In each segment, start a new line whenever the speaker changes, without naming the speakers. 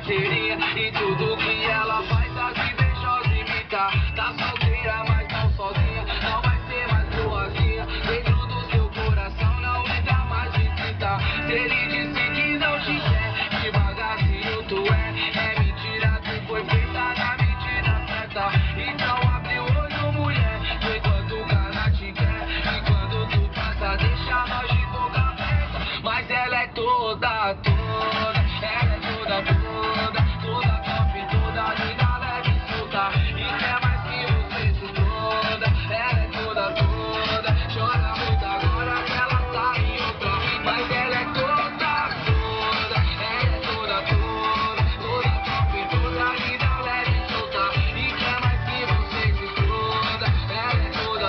carteirinha e tudo que ela faz tá se beijosa imita. Tá solteira, mas não sozinha, não vai ser mais boazinha. Dentro do seu coração não entra mais visita. Se ele disse que não te quer, devagarzinho tu é mentira, tu foi feita na mentira certa. Então abre o olho, mulher, vê quando o cara te quer. E quando tu passa, deixa nós de boca aberta. Mas ela é toda, ela é toda, toda top, toda linda, leve e solta. E quer mais que você se exploda. Ela é toda, chora muito agora que ela tá em outra. Mas ela é toda, ela é toda, toda top, toda linda, leve e solta. E quer mais que você se exploda. Ela é toda,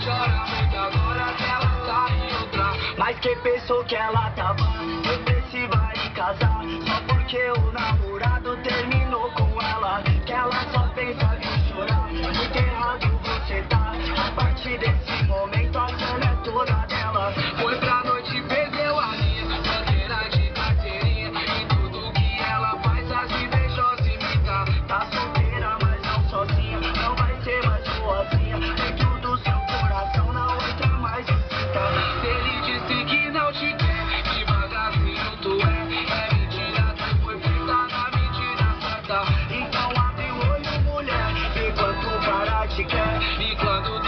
chora muito agora que ela tá em outra.
Mas quem pensou que ela tava depressiva e casar só porque o namorado terminou com ela? Que ela só pensa em chorar. Muito errado você tá. A partir desse momento a cena é toda dela.
Foi pra noite, perdeu a linha, bandeira de carteirinha. E tudo que ela faz, as invejosas imita.
Tá solteira, mas não sozinha, não vai ser mais boazinha. Dentro do seu coração não entra mais visita.
Se ele disse que não te quer, devagarzinho tu é mentira, tu foi feita na mentira certa.
Então abre o olho, mulher, vê quanto o cara te quer.
E quando